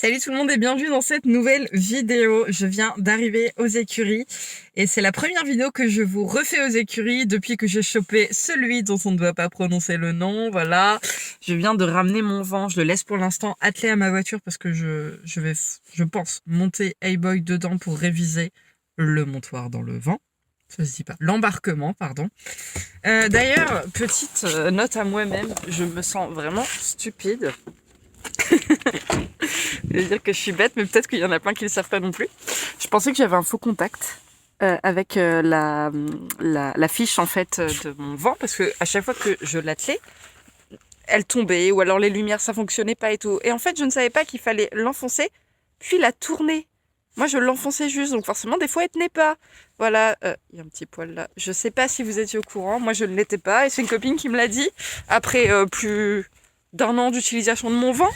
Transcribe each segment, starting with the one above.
Salut tout le monde et bienvenue dans cette nouvelle vidéo. Je viens d'arriver aux écuries et c'est la première vidéo que je vous refais aux écuries depuis que j'ai chopé celui dont on ne doit pas prononcer le nom. Voilà, je viens de ramener mon vent, je le laisse pour l'instant attelé à ma voiture parce que je pense, monter A-Boy dedans pour réviser le montoir dans le vent. Ça se dit pas. L'embarquement, pardon. D'ailleurs, petite note à moi-même, je me sens vraiment stupide. Je veux dire que je suis bête, mais peut-être qu'il y en a plein qui ne le savent pas non plus. Je pensais que j'avais un faux contact avec la fiche en fait de mon vent, parce que à chaque fois que je l'attelais, elle tombait, ou alors les lumières ça fonctionnait pas et tout. Et en fait, je ne savais pas qu'il fallait l'enfoncer, puis la tourner. Moi, je l'enfonçais juste, donc forcément, des fois, elle tenait pas. Voilà, il y a un petit poil là. Je sais pas si vous étiez au courant, moi je ne l'étais pas, et c'est une copine qui me l'a dit, après plus d'un an d'utilisation de mon vent.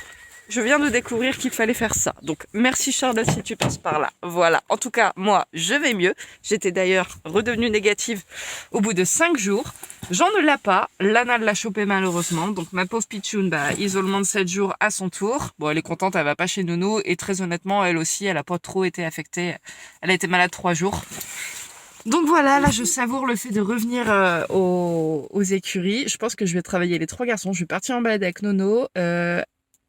Je viens de découvrir qu'il fallait faire ça. Donc, merci Charlotte si tu passes par là. Voilà. En tout cas, moi, je vais mieux. J'étais d'ailleurs redevenue négative au bout de 5 jours. Jean ne l'a pas. Lana l'a chopé malheureusement. Donc, ma pauvre Pichoun, isolement de 7 jours à son tour. Bon, elle est contente, elle va pas chez Nono. Et très honnêtement, elle aussi, elle a pas trop été affectée. Elle a été malade 3 jours. Donc voilà, là je savoure le fait de revenir aux écuries. Je pense que je vais travailler les 3 garçons. Je vais partir en balade avec Nono.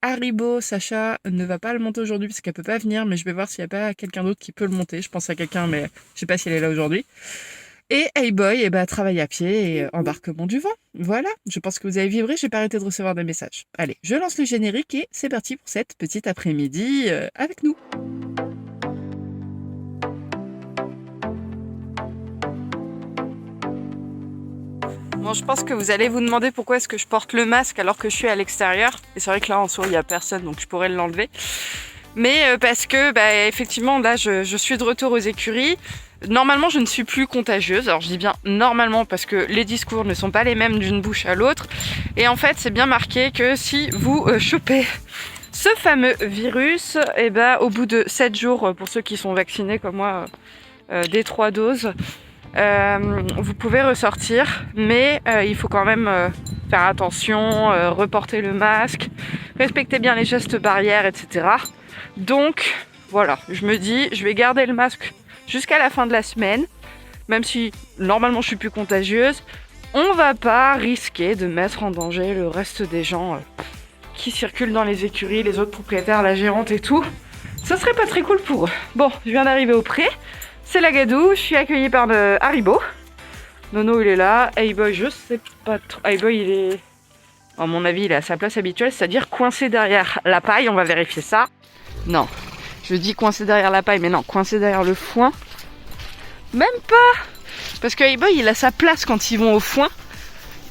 Haribo, Sacha ne va pas le monter aujourd'hui parce qu'elle peut pas venir, mais je vais voir s'il n'y a pas quelqu'un d'autre qui peut le monter. Je pense à quelqu'un, mais je sais pas si elle est là aujourd'hui. Et A-Boy, travaille à pied et embarquement du vent. Voilà, je pense que vous avez vibré, j'ai pas arrêté de recevoir des messages. Allez, je lance le générique et c'est parti pour cette petite après-midi avec nous. Bon, je pense que vous allez vous demander pourquoi est-ce que je porte le masque alors que je suis à l'extérieur. Et c'est vrai que là, en soi, il n'y a personne, donc je pourrais l'enlever. Mais parce que, effectivement, là, je suis de retour aux écuries. Normalement, je ne suis plus contagieuse. Alors, je dis bien normalement parce que les discours ne sont pas les mêmes d'une bouche à l'autre. Et en fait, c'est bien marqué que si vous chopez ce fameux virus, au bout de 7 jours, pour ceux qui sont vaccinés comme moi, des 3 doses, vous pouvez ressortir, mais il faut quand même faire attention, reporter le masque, respecter bien les gestes barrières, etc. Donc voilà, je me dis, je vais garder le masque jusqu'à la fin de la semaine, même si normalement je suis plus contagieuse. On va pas risquer de mettre en danger le reste des gens qui circulent dans les écuries, les autres propriétaires, la gérante et tout. Ça serait pas très cool pour eux. Bon, je viens d'arriver au pré. C'est la Gadou, je suis accueillie par Haribo. Nono, il est là. A-Boy, je sais pas trop. A-Boy, il est... À mon avis, il est à sa place habituelle, c'est-à-dire coincé derrière la paille. On va vérifier ça. Non, je dis coincé derrière la paille, mais non, coincé derrière le foin. Même pas. Parce que A-Boy, il a sa place quand ils vont au foin.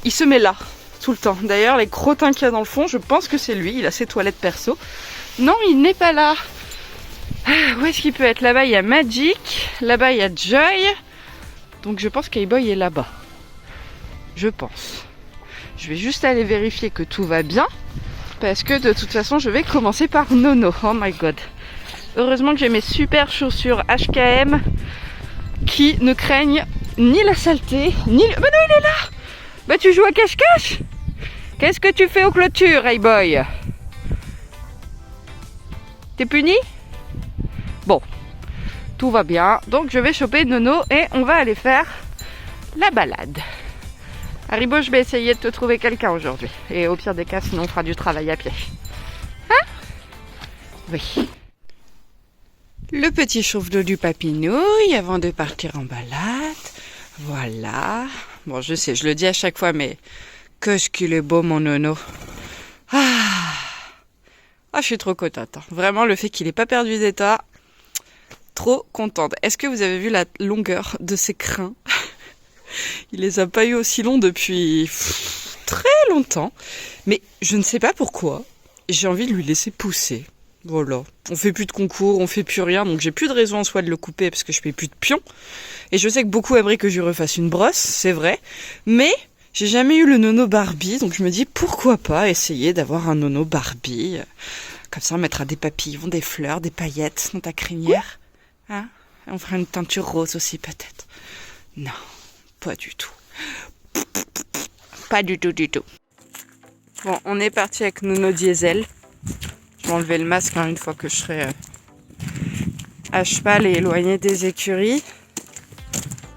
Il se met là, tout le temps. D'ailleurs, les crottins qu'il y a dans le fond, je pense que c'est lui. Il a ses toilettes perso. Non, il n'est pas là. Où est-ce qu'il peut être? Là-bas, il y a Magic. Là-bas, il y a Joy. Donc, je pense qu'A-Boy est là-bas. Je pense. Je vais juste aller vérifier que tout va bien. Parce que de toute façon, je vais commencer par Nono. Oh my god. Heureusement que j'ai mes super chaussures HKM qui ne craignent ni la saleté, ni... Mais non, il est là! Tu joues à cache-cache? Qu'est-ce que tu fais aux clôtures, A-Boy? T'es puni? Bon, tout va bien. Donc je vais choper Nono et on va aller faire la balade. Haribo, je vais essayer de te trouver quelqu'un aujourd'hui. Et au pire des cas, sinon on fera du travail à pied. Hein? Oui. Le petit chauffe-d'eau du papinouille avant de partir en balade. Voilà. Bon, je sais, je le dis à chaque fois, mais qu'est-ce qu'il est beau mon Nono. Je suis trop contente. Vraiment, le fait qu'il n'ait pas perdu d'état... Trop contente. Est-ce que vous avez vu la longueur de ses crins? Il les a pas eu aussi longs depuis très longtemps. Mais je ne sais pas pourquoi. J'ai envie de lui laisser pousser. Voilà. On fait plus de concours, on fait plus rien. Donc j'ai plus de raison en soi de le couper parce que je fais plus de pion. Et je sais que beaucoup aimeraient que je lui refasse une brosse, c'est vrai. Mais j'ai jamais eu le Nono Barbie. Donc je me dis pourquoi pas essayer d'avoir un Nono Barbie. Comme ça on mettra des papillons, des fleurs, des paillettes dans ta crinière. Hein? On fera une teinture rose aussi peut-être. Non, pas du tout. Pas du tout, du tout. Bon, on est parti avec Nono Diesel. vais enlever le masque une fois que je serai à cheval et éloigné des écuries.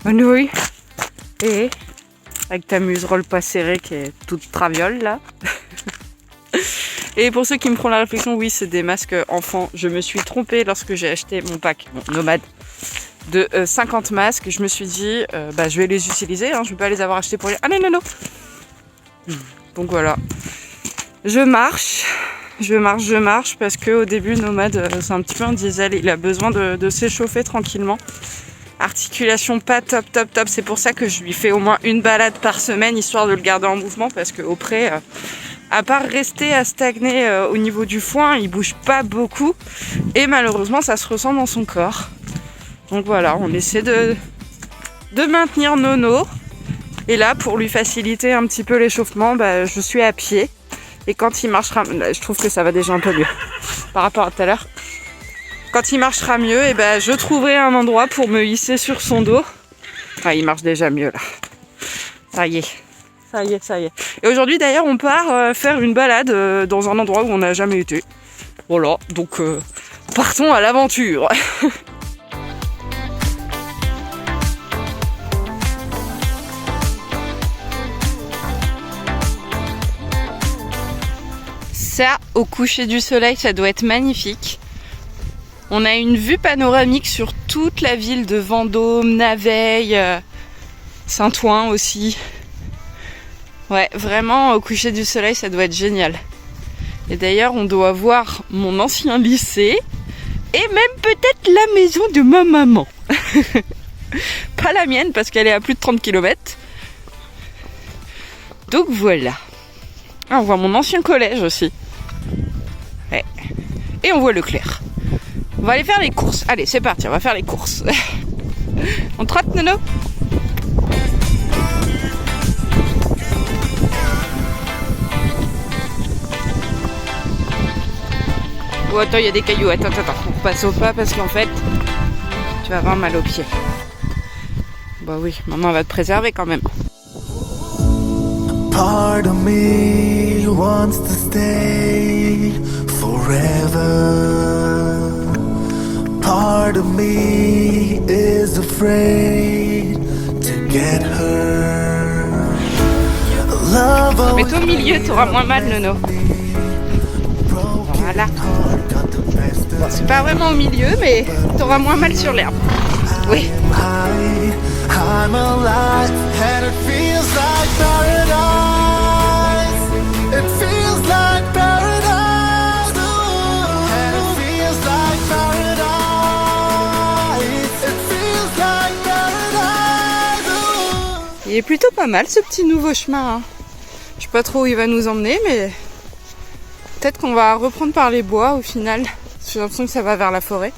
Bonne nuit. Et avec ta muserolle pas serrée qui est toute traviole là. Et pour ceux qui me feront la réflexion, oui, c'est des masques enfants. Je me suis trompée lorsque j'ai acheté mon pack nomade de 50 masques. Je me suis dit, je vais les utiliser. Je ne vais pas les avoir achetés pour rien. Ah non. Donc voilà. Je marche parce qu'au début, nomade, c'est un petit peu un diesel. Il a besoin de s'échauffer tranquillement. Articulation pas top. C'est pour ça que je lui fais au moins une balade par semaine, histoire de le garder en mouvement, parce qu'au pré, à part rester à stagner au niveau du foin, il bouge pas beaucoup. Et malheureusement, ça se ressent dans son corps. Donc voilà, on essaie de maintenir Nono. Et là, pour lui faciliter un petit peu l'échauffement, je suis à pied. Et quand il marchera, je trouve que ça va déjà un peu mieux par rapport à tout à l'heure. Quand il marchera mieux, je trouverai un endroit pour me hisser sur son dos. Ah, il marche déjà mieux là. Ça y est. Et aujourd'hui d'ailleurs, on part faire une balade dans un endroit où on n'a jamais été. Voilà, donc partons à l'aventure. Ça, au coucher du soleil, ça doit être magnifique. On a une vue panoramique sur toute la ville de Vendôme, Naveil, Saint-Ouen aussi. Ouais, vraiment, au coucher du soleil, ça doit être génial. Et d'ailleurs, on doit voir mon ancien lycée et même peut-être la maison de ma maman. Pas la mienne, parce qu'elle est à plus de 30 km. Donc voilà. Ah, on voit mon ancien collège aussi. Ouais. Et on voit Leclerc. On va aller faire les courses. Allez, c'est parti, on va faire les courses. On trotte, Nono ? Oh, attends, il y a des cailloux. Attends. On passe au pas parce qu'en fait, tu vas avoir mal aux pieds. Bah oui, maman va te préserver quand même. Part of me wants to stay forever. Part of me is afraid to get hurt. Mets-toi au milieu, t'auras moins mal, Nono. Voilà. Bon, c'est pas vraiment au milieu, mais t'auras moins mal sur l'herbe. Oui. I'm alive and it feels like paradise. It feels like paradise. And it feels like paradise. It feels like paradise. Il est plutôt pas mal ce petit nouveau chemin. Je sais pas trop où il va nous emmener, mais peut-être qu'on va reprendre par les bois au final. J'ai l'impression que ça va vers la forêt.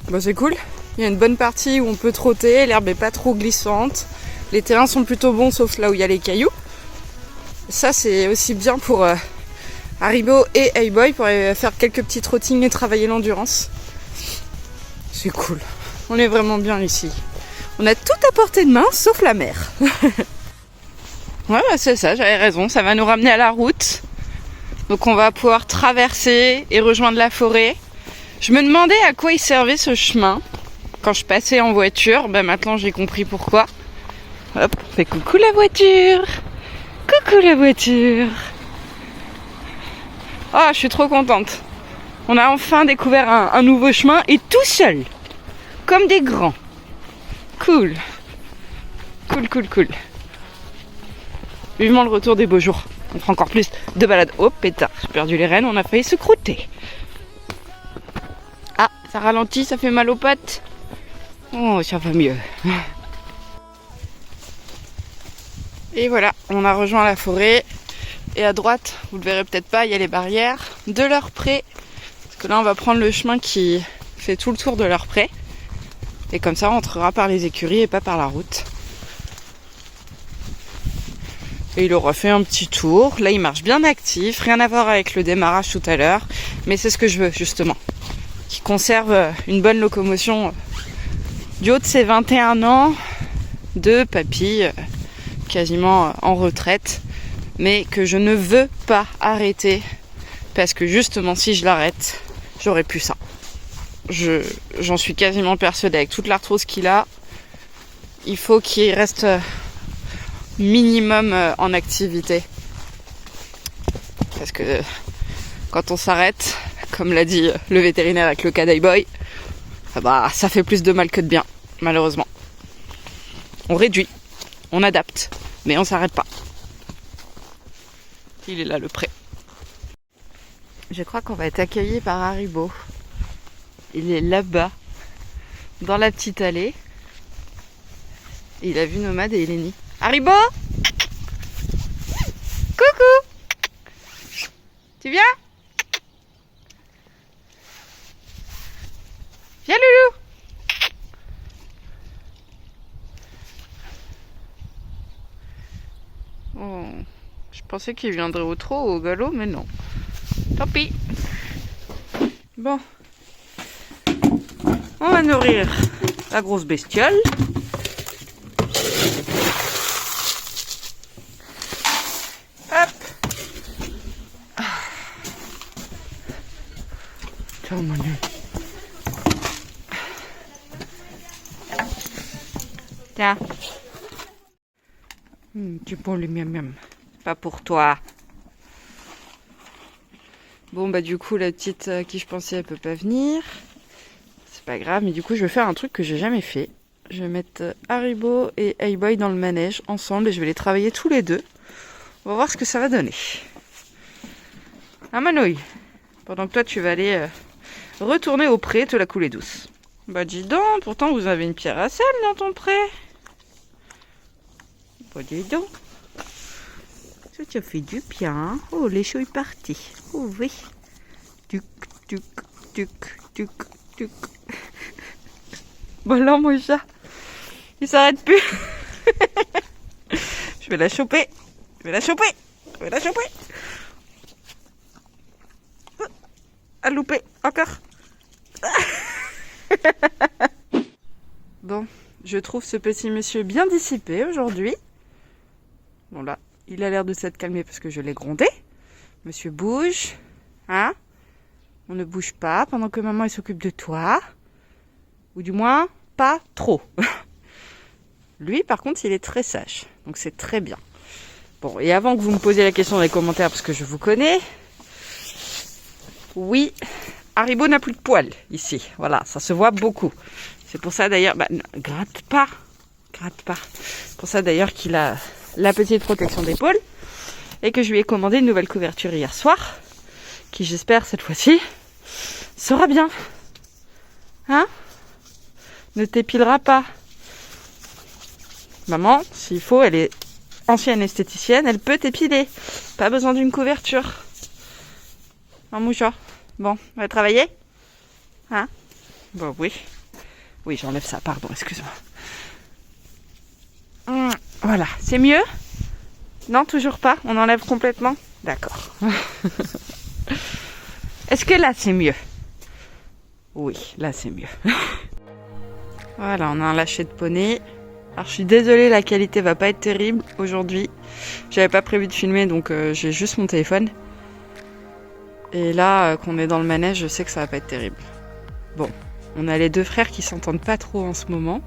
Bon, c'est cool. Il y a une bonne partie où on peut trotter, l'herbe est pas trop glissante. Les terrains sont plutôt bons, sauf là où il y a les cailloux. Ça, c'est aussi bien pour Haribo et Hey-Boy pour faire quelques petits trottings et travailler l'endurance. C'est cool. On est vraiment bien ici. On a tout à portée de main, sauf la mer. Ouais, c'est ça, j'avais raison. Ça va nous ramener à la route. Donc on va pouvoir traverser et rejoindre la forêt. Je me demandais à quoi il servait ce chemin quand je passais en voiture. Maintenant j'ai compris pourquoi. Hop, on fait coucou la voiture. Coucou la voiture. Oh, je suis trop contente. On a enfin découvert un nouveau chemin et tout seul. Comme des grands. Cool. Cool. Vivement le retour des beaux jours. On fera encore plus de balades. Oh pétard, j'ai perdu les rênes, on a failli se croûter. Ah, ça ralentit, ça fait mal aux pattes. Oh, ça va mieux. Et voilà, on a rejoint la forêt. Et à droite, vous le verrez peut-être pas, il y a les barrières de l'Heurpré. Parce que là, on va prendre le chemin qui fait tout le tour de l'Heurpré. Et comme ça, on rentrera par les écuries et pas par la route. Et il aura fait un petit tour. Là, il marche bien actif. Rien à voir avec le démarrage tout à l'heure. Mais c'est ce que je veux, justement. Qu'il conserve une bonne locomotion du haut de ses 21 ans de papy, quasiment en retraite. Mais que je ne veux pas arrêter Parce que justement, si je l'arrête, j'aurai plus ça. J'en suis quasiment persuadée. Avec toute l'arthrose qu'il a, il faut qu'il reste minimum en activité. Parce que quand on s'arrête, comme l'a dit le vétérinaire avec le cas d'Heyboy, bah, ça fait plus de mal que de bien, malheureusement. On réduit, on adapte, mais on s'arrête pas. Il est là le prêt. Je crois qu'on va être accueillis par Haribo. Il est là-bas, dans la petite allée. Il a vu Nomade et il est né. Haribo! Coucou! Tu viens? Viens loulou! Oh, je pensais qu'il viendrait au trot ou au galop, mais non. Tant pis. Bon. On va nourrir la grosse bestiole. Hop. Ciao mon Dieu. Tiens. Tu prends le miam miam. Pas pour toi. Bon bah du coup la petite à qui je pensais elle peut pas venir. C'est pas grave, mais du coup je vais faire un truc que j'ai jamais fait. Je vais mettre Haribo et Heyboy dans le manège ensemble et je vais les travailler tous les deux. On va voir ce que ça va donner. Ah Manouille, pendant que toi tu vas aller retourner au pré te la couler douce. Bah dis donc, pourtant vous avez une pierre à sel dans ton pré. Bah dis donc. Ça t'a fait du bien, hein. Oh, les chauds est parti. Oh oui. Tuc, tuc, tuc, tuc, tuc. Bon alors mon chat, il s'arrête plus. Je vais la choper. Je vais la choper. Je vais la choper. À louper, encore. Bon, je trouve ce petit monsieur bien dissipé aujourd'hui. Bon là, il a l'air de s'être calmé parce que je l'ai grondé. Monsieur bouge, hein? On ne bouge pas pendant que maman elle s'occupe de toi. Ou du moins, pas trop. Lui, par contre, il est très sage. Donc c'est très bien. Bon, et avant que vous me posiez la question dans les commentaires, parce que je vous connais. Oui, Haribo n'a plus de poils ici. Voilà, ça se voit beaucoup. C'est pour ça d'ailleurs... Bah, gratte pas. Gratte pas. C'est pour ça d'ailleurs qu'il a la petite protection d'épaule. Et que je lui ai commandé une nouvelle couverture hier soir. Qui, j'espère, cette fois-ci, sera bien. Hein? Ne t'épilera pas. Maman, s'il faut, elle est ancienne esthéticienne, elle peut t'épiler. Pas besoin d'une couverture. Un mouchoir. Bon, on va travailler? Hein? Bon, oui. Oui, j'enlève ça, pardon, excuse-moi. Voilà, c'est mieux? Non, toujours pas? On enlève complètement? D'accord. Est-ce que là, c'est mieux? Oui, là, c'est mieux. Voilà, on a un lâcher de poney. Alors, je suis désolée, la qualité va pas être terrible aujourd'hui. J'avais pas prévu de filmer, donc j'ai juste mon téléphone. Et là, qu'on est dans le manège, je sais que ça va pas être terrible. Bon, on a les deux frères qui s'entendent pas trop en ce moment.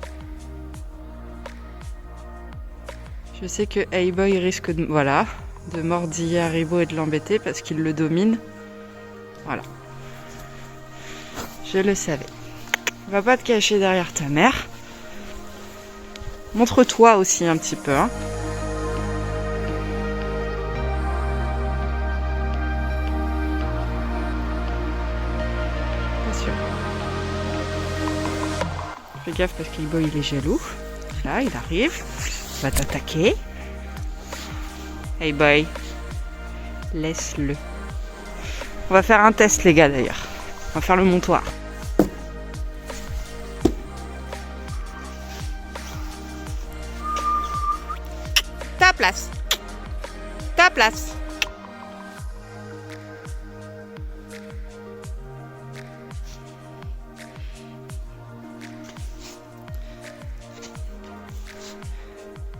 Je sais que Heyboy risque de, voilà, de mordiller Haribo et de l'embêter parce qu'il le domine. Voilà. Je le savais. Va pas te cacher derrière ta mère. Montre-toi aussi un petit peu. Hein. Pas sûr. Fais gaffe parce qu'Heyboy il est jaloux. Là, il arrive. Il va t'attaquer. Heyboy. Laisse-le. On va faire un test les gars d'ailleurs. On va faire le montoir. Ta place. Ta place.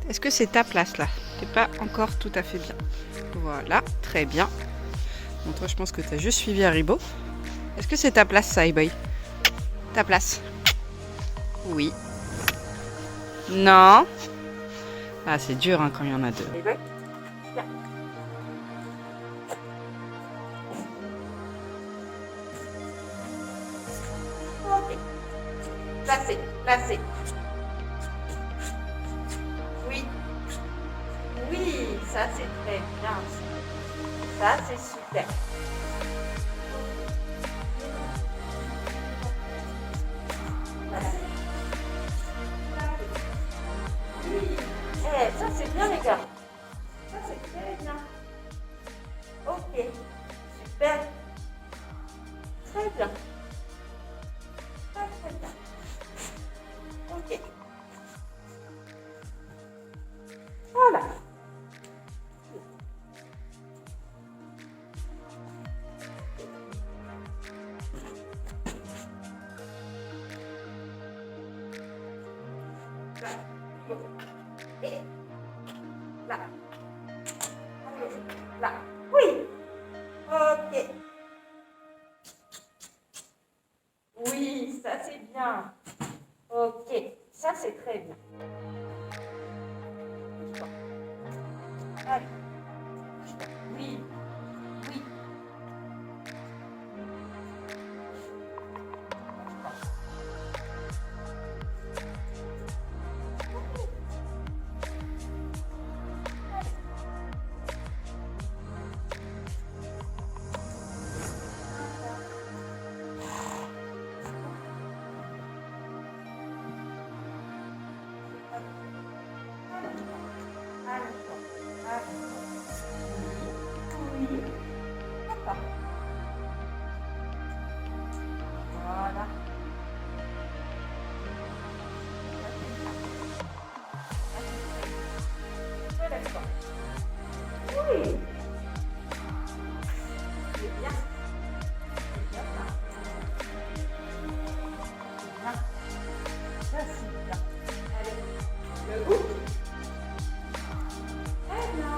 Est-ce que c'est ta place là? T'es pas encore tout à fait bien. Voilà, très bien. Bon, toi, je pense que tu as juste suivi Haribo. Est-ce que c'est ta place, ça, Boy? Ta place? Oui. Non. Ah, c'est dur hein, quand il y en a deux. Boy, viens. Ok. Placez, placez. Oui. Oui, ça c'est très bien. Ça c'est super. Oui. Eh, ça c'est bien les gars. Ça c'est très bien. Ok. Super. Très bien. Très très bien. Ok. Voilà. Là. Et là. Là. Oui. Ok. Oui, ça c'est bien. Ok, ça c'est très bien. Allez. Oui. Oui. Oui. D'accord. Voilà. Relève-toi. Oui. C'est bien. C'est bien ça. C'est bien. Ça c'est bien. Allez. Le bout. Très bien.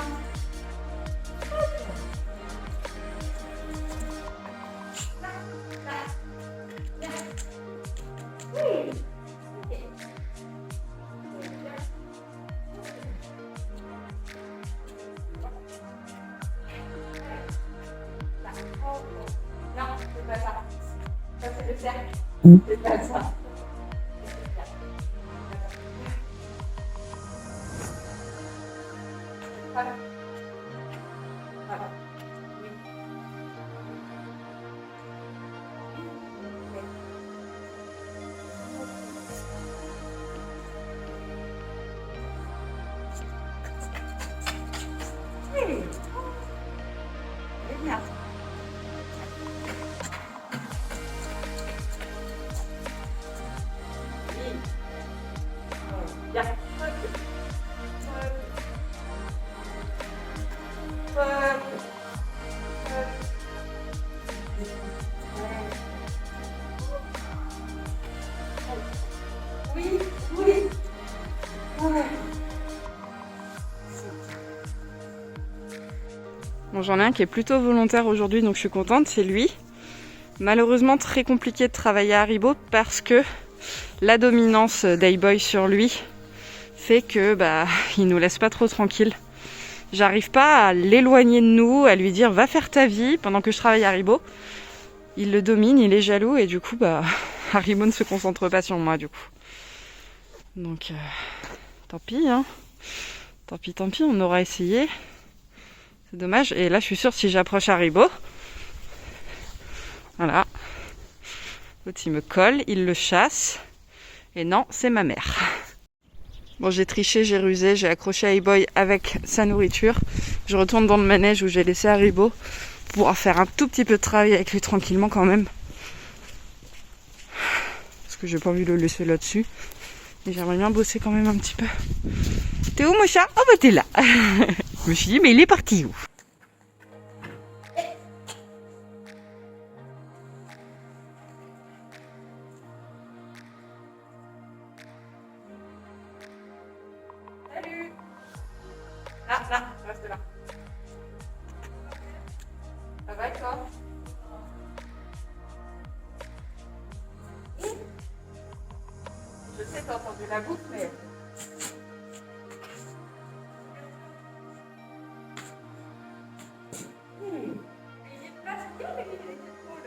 Non, c'est pas ça. Ça, c'est le cercle. C'est pas ça. Voilà. Voilà. Oui. Oui. C'est bien. Bien. Oui, oui. Ouais. Bon, j'en ai un qui est plutôt volontaire aujourd'hui, donc je suis contente, c'est lui. Malheureusement, très compliqué de travailler à Haribo parce que la dominance d'A-Boy sur lui fait que il nous laisse pas trop tranquille. J'arrive pas à l'éloigner de nous, à lui dire va faire ta vie pendant que je travaille à Haribo. Il le domine, il est jaloux et du coup Haribo ne se concentre pas sur moi du coup. Donc tant pis hein. Tant pis, on aura essayé. C'est dommage. Et là je suis sûre si j'approche Haribo. Voilà. L'autre il me colle, il le chasse. Et non, c'est ma mère. Bon, j'ai triché, j'ai rusé, j'ai accroché A-Boy avec sa nourriture. Je retourne dans le manège où j'ai laissé Haribo pour pouvoir faire un tout petit peu de travail avec lui tranquillement quand même. Parce que j'ai pas envie de le laisser là-dessus. Et j'aimerais bien bosser quand même un petit peu. T'es où mon chat? Oh bah t'es là. Je me suis dit mais il est parti où? Salut. Là, reste là. Ça va et toi? sais, t'as entendu la boucle, mais... Il est plastique, mais il est cool.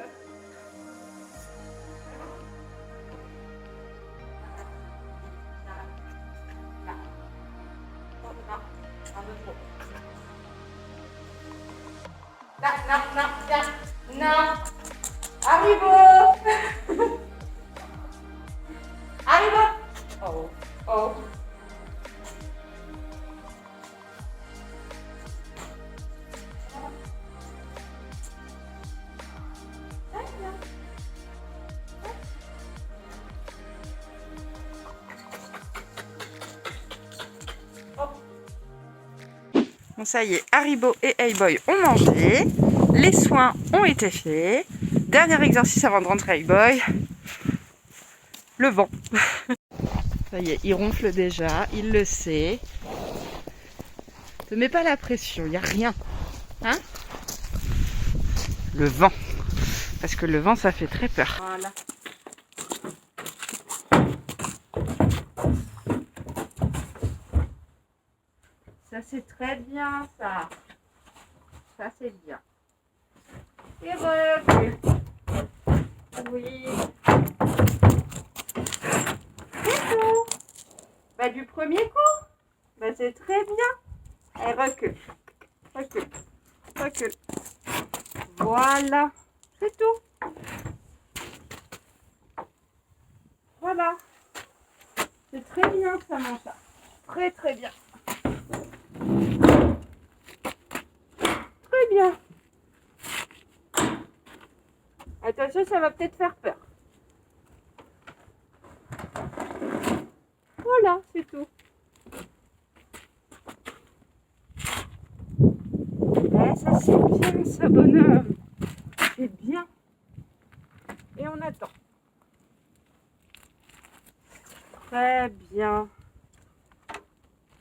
Non. Arrivo. Arrivo. Oh. Bon, ça y est, Haribo et Hey-Boy ont mangé, les soins ont été faits. Dernier exercice avant de rentrer Hey-Boy, le vent. Ça y est, il ronfle déjà, il le sait. Te mets pas la pression, il n'y a rien. Hein? Le vent. Parce que le vent, ça fait très peur. Voilà. Ça c'est très bien ça. Ça c'est bien. Et recule. Oui. C'est tout. Bah du premier coup. Bah c'est très bien. Et recule. Recule. Voilà. C'est tout. Voilà. C'est très bien ça mon chat. Très bien. Très bien. Attention, ça va peut-être faire peur. Voilà, c'est tout. Ça c'est bien, ce bonhomme. C'est bien. Et on attend. Très bien.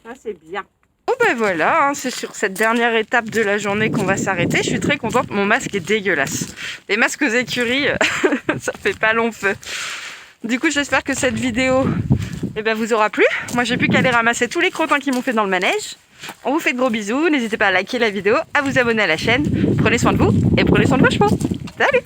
Ça c'est bien. Bon ben voilà, hein, c'est sur cette dernière étape de la journée qu'on va s'arrêter. Je suis très contente, mon masque est dégueulasse. Les masques aux écuries, ça fait pas long feu. Du coup, j'espère que cette vidéo vous aura plu. Moi, j'ai plus qu'à aller ramasser tous les crottins qu'ils m'ont fait dans le manège. On vous fait de gros bisous. N'hésitez pas à liker la vidéo, à vous abonner à la chaîne. Prenez soin de vous et prenez soin de vos chevaux. Salut!